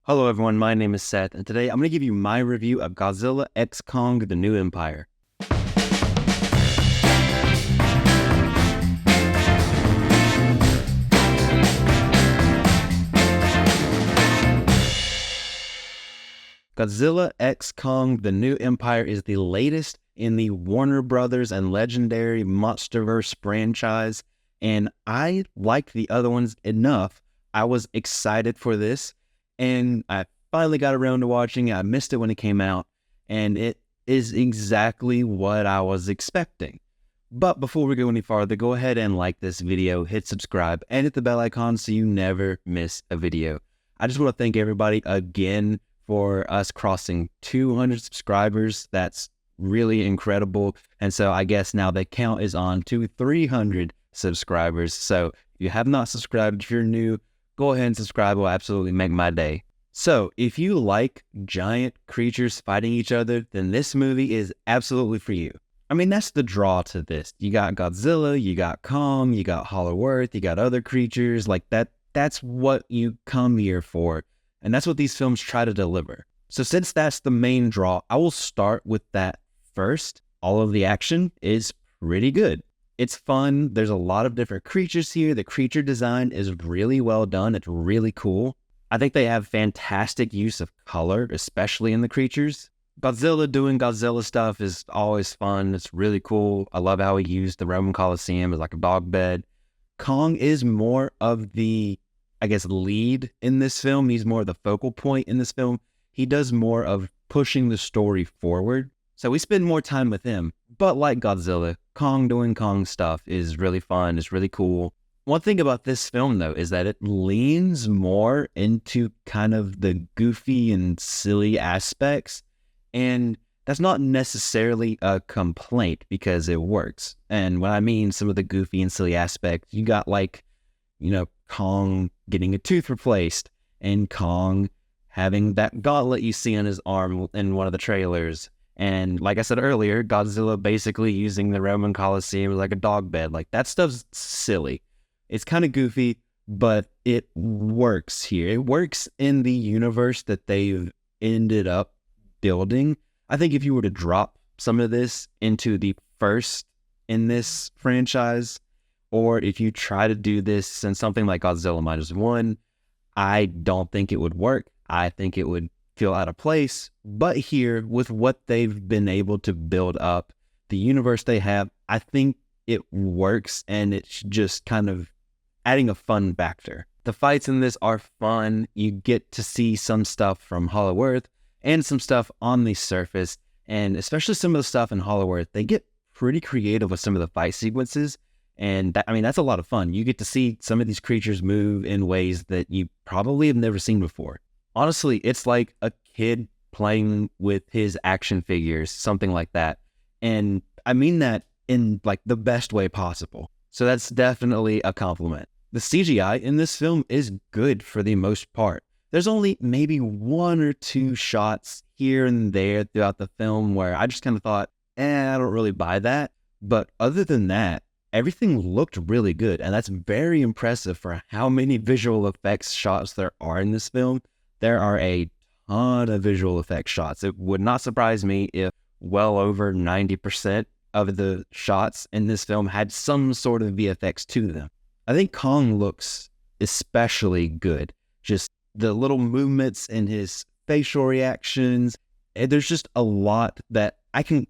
Hello everyone, my name is Seth, and today I'm going to give you my review of Godzilla x Kong: The New Empire. Godzilla x Kong: The New Empire is the latest in the Warner Brothers and legendary MonsterVerse franchise, and I liked the other ones enough. I was excited for this, and I finally got around to watching it. I missed it when it came out, and it is exactly what I was expecting. But before we go any farther, go ahead and like this video, hit subscribe, and hit the bell icon so you never miss a video. I just want to thank everybody again for us crossing 200 subscribers. That's really incredible. And so I guess now the count is on to 300 subscribers. So if you have not subscribed, if you're new, go ahead and subscribe. It will absolutely make my day. So if you like giant creatures fighting each other, then this movie is absolutely for you. I mean, that's the draw to this. You got Godzilla, you got Kong, you got Hollow Earth, you got other creatures like that. That's what you come here for. And that's what these films try to deliver. So since that's the main draw, I will start with that first. All of the action is pretty good. It's fun. There's a lot of different creatures here. The creature design is really well done. It's really cool. I think they have fantastic use of color, especially in the creatures. Godzilla doing Godzilla stuff is always fun. It's really cool. I love how he used the Roman Colosseum as like a dog bed. Kong is more of the, I guess, lead in this film. He's more of the focal point in this film. He does more of pushing the story forward. So we spend more time with him. But like Godzilla, Kong doing Kong stuff is really fun. It's really cool. One thing about this film, though, is that it leans more into kind of the goofy and silly aspects. And that's not necessarily a complaint because it works. And when I mean some of the goofy and silly aspects, you got like, Kong getting a tooth replaced and Kong having that gauntlet you see on his arm in one of the trailers. And like I said earlier, Godzilla basically using the Roman Colosseum as like a dog bed. Like that stuff's silly. It's kind of goofy, but it works here. It works in the universe that they've ended up building. I think if you were to drop some of this into the first in this franchise, or if you try to do this in something like Godzilla Minus One, I don't think it would work. I think it would feel out of place. But here, with what they've been able to build up, the universe they have, I think it works, and it's just kind of adding a fun factor. The fights in this are fun. You get to see some stuff from Hollow Earth and some stuff on the surface, and especially some of the stuff in Hollow Earth, they get pretty creative with some of the fight sequences, and that's a lot of fun. You get to see some of these creatures move in ways that you probably have never seen before. Honestly, it's like a kid playing with his action figures, something like that, and I mean that in like the best way possible. So that's definitely a compliment. The CGI in this film is good for the most part. There's only maybe one or two shots here and there throughout the film where I just kind of thought, I don't really buy that. But other than that, everything looked really good. And that's very impressive for how many visual effects shots there are in this film. There are a ton of visual effects shots. It would not surprise me if well over 90% of the shots in this film had some sort of VFX to them. I think Kong looks especially good. Just the little movements in his facial reactions. There's just a lot that I can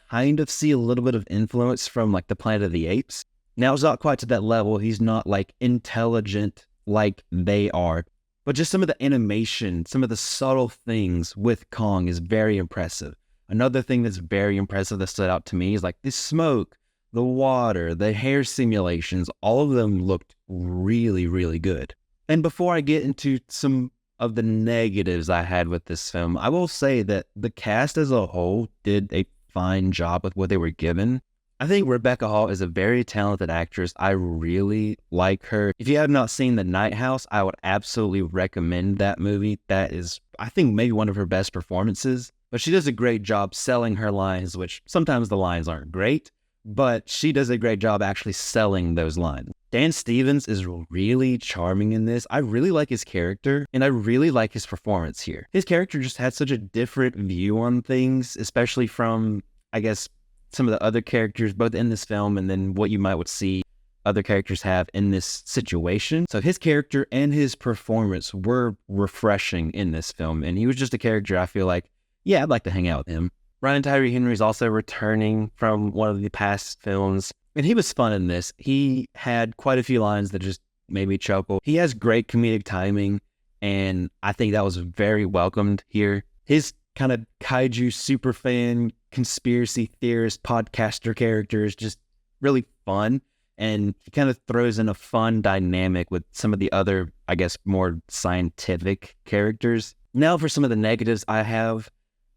kind of see a little bit of influence from like the Planet of the Apes. Now it's not quite to that level. He's not like intelligent like they are. But just some of the animation, some of the subtle things with Kong is very impressive. Another thing that's very impressive that stood out to me is like the smoke, the water, the hair simulations, all of them looked really, really good. And before I get into some of the negatives I had with this film, I will say that the cast as a whole did a fine job with what they were given. I think Rebecca Hall is a very talented actress. I really like her. If you have not seen The Night House, I would absolutely recommend that movie. That is, I think, maybe one of her best performances. But she does a great job selling her lines, which sometimes the lines aren't great, but she does a great job actually selling those lines. Dan Stevens is really charming in this. I really like his character, and I really like his performance here. His character just had such a different view on things, especially from, I guess, some of the other characters, both in this film and then what you might would see other characters have in this situation. So his character and his performance were refreshing in this film, and he was just a character I feel like, yeah, I'd like to hang out with him. Ryan Tyree Henry is also returning from one of the past films, and he was fun in this. He had quite a few lines that just made me chuckle. He has great comedic timing, and I think that was very welcomed here. His kind of kaiju superfan, conspiracy theorist, podcaster character is just really fun, and he kind of throws in a fun dynamic with some of the other, I guess, more scientific characters. Now for some of the negatives I have.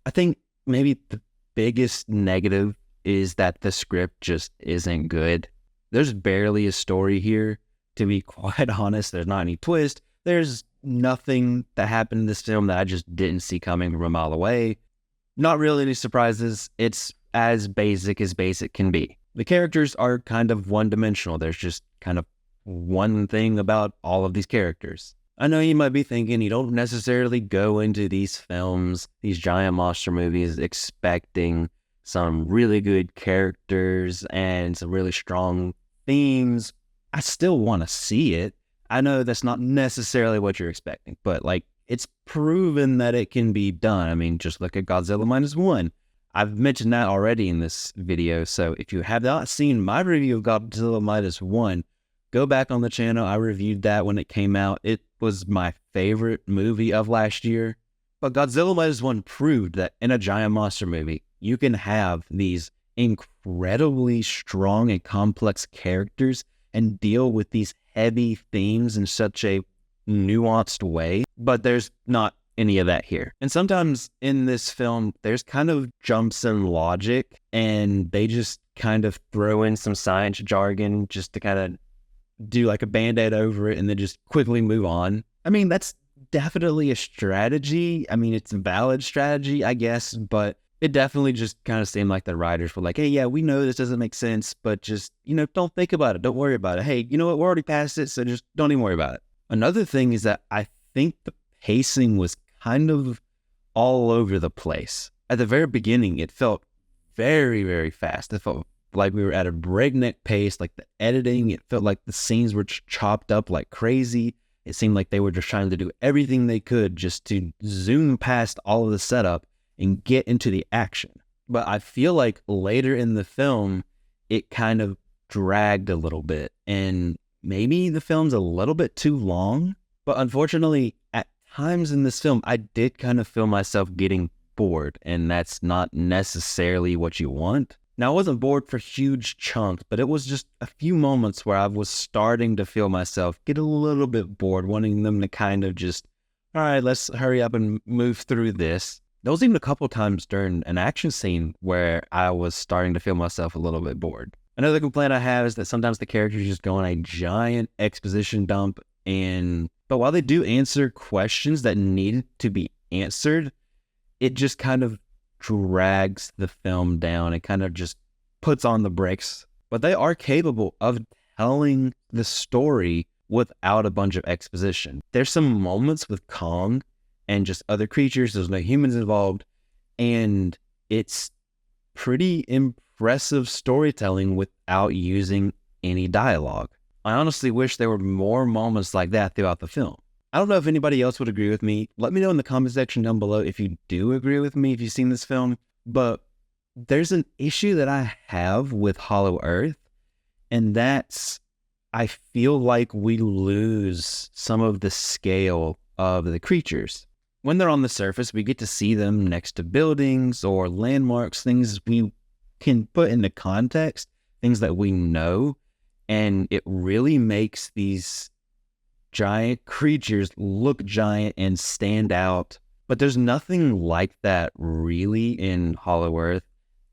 I think maybe the biggest negative is that the script just isn't good. There's barely a story here, to be quite honest. There's not any twist. There's nothing that happened in this film that I just didn't see coming from a mile away. Not really any surprises. It's as basic can be. The characters are kind of one-dimensional. There's just kind of one thing about all of these characters. I know you might be thinking you don't necessarily go into these films, these giant monster movies, expecting some really good characters and some really strong themes. I still want to see it. I know that's not necessarily what you're expecting, but like, it's proven that it can be done. I mean, just look at Godzilla -1. I've mentioned that already in this video, so if you have not seen my review of Godzilla -1, go back on the channel. I reviewed that when it came out. It was my favorite movie of last year. But Godzilla -1 proved that in a giant monster movie, you can have these incredibly strong and complex characters and deal with these heavy themes in such a nuanced way. But there's not any of that here. And sometimes in this film, there's kind of jumps in logic, and they just kind of throw in some science jargon just to kind of do like a band-aid over it and then just quickly move on. I mean, that's definitely a strategy. I mean, it's a valid strategy, I guess, but it definitely just kind of seemed like the writers were like, hey, yeah, we know this doesn't make sense, but just, don't think about it. Don't worry about it. Hey, you know what? We're already past it, so just don't even worry about it. Another thing is that I think the pacing was kind of all over the place. At the very beginning, it felt very, very fast. It felt like we were at a breakneck pace. Like the editing, it felt like the scenes were chopped up like crazy. It seemed like they were just trying to do everything they could just to zoom past all of the setup and get into the action. But I feel like later in the film, it kind of dragged a little bit, and maybe the film's a little bit too long. But unfortunately, at times in this film, I did kind of feel myself getting bored, and that's not necessarily what you want. Now, I wasn't bored for huge chunks, but it was just a few moments where I was starting to feel myself get a little bit bored, wanting them to kind of just, all right, let's hurry up and move through this. There was even a couple times during an action scene where I was starting to feel myself a little bit bored. Another complaint I have is that sometimes the characters just go on a giant exposition dump, but while they do answer questions that need to be answered, it just kind of drags the film down. It kind of just puts on the brakes. But they are capable of telling the story without a bunch of exposition. There's some moments with Kong and just other creatures. There's no humans involved, and it's pretty impressive storytelling without using any dialogue. I honestly wish there were more moments like that throughout the film. I don't know if anybody else would agree with me. Let me know in the comment section down below if you do agree with me, if you've seen this film. But there's an issue that I have with Hollow Earth, and that's, I feel like we lose some of the scale of the creatures. When they're on the surface, we get to see them next to buildings or landmarks, things we can put into context, things that we know, and it really makes these giant creatures look giant and stand out. But there's nothing like that really in Hollow Earth.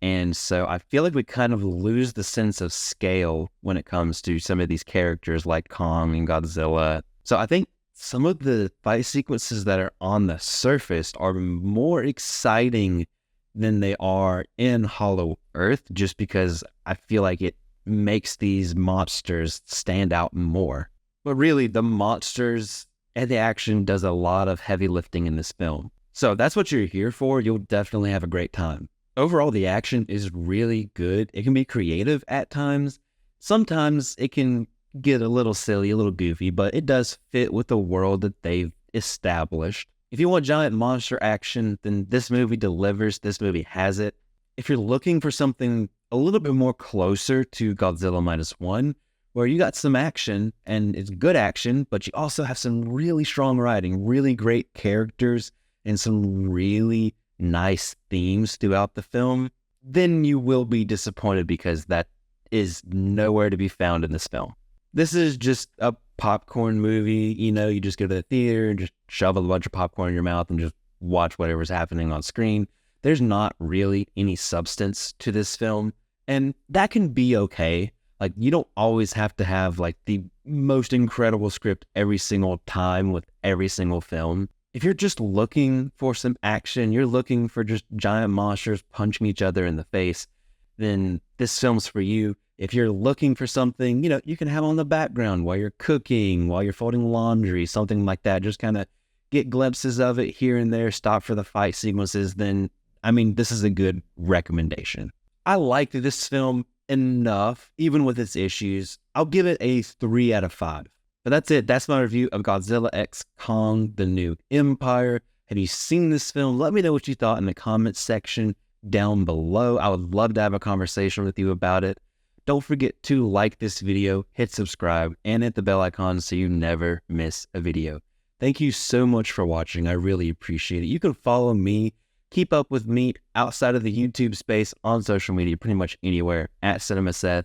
And so I feel like we kind of lose the sense of scale when it comes to some of these characters like Kong and Godzilla. So I think some of the fight sequences that are on the surface are more exciting than they are in Hollow Earth, just because I feel like it makes these monsters stand out more. But really, the monsters and the action does a lot of heavy lifting in this film. So that's what you're here for. You'll definitely have a great time. Overall, the action is really good. It can be creative at times. Sometimes it can get a little silly, a little goofy, but it does fit with the world that they've established. If you want giant monster action, then this movie delivers. This movie has it. If you're looking for something a little bit more closer to Godzilla Minus One, where you got some action, and it's good action, but you also have some really strong writing, really great characters, and some really nice themes throughout the film, then you will be disappointed because that is nowhere to be found in this film. This is just a popcorn movie. You just go to the theater and just shove a bunch of popcorn in your mouth and just watch whatever's happening on screen. There's not really any substance to this film, and that can be okay. Like, you don't always have to have like the most incredible script every single time with every single film. If you're just looking for some action, you're looking for just giant monsters punching each other in the face, then this film's for you. If you're looking for something, you can have on the background while you're cooking, while you're folding laundry, something like that. Just kind of get glimpses of it here and there, stop for the fight sequences, then, this is a good recommendation. I liked this film enough, even with its issues. I'll give it a 3 out of 5. But that's it. That's my review of Godzilla x Kong, The New Empire. Have you seen this film? Let me know what you thought in the comments section down below. I would love to have a conversation with you about it. Don't forget to like this video, hit subscribe, and hit the bell icon so you never miss a video. Thank you so much for watching. I really appreciate it. You can follow me, keep up with me outside of the YouTube space on social media, pretty much anywhere, at CinemaSeth,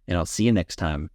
and I'll see you next time.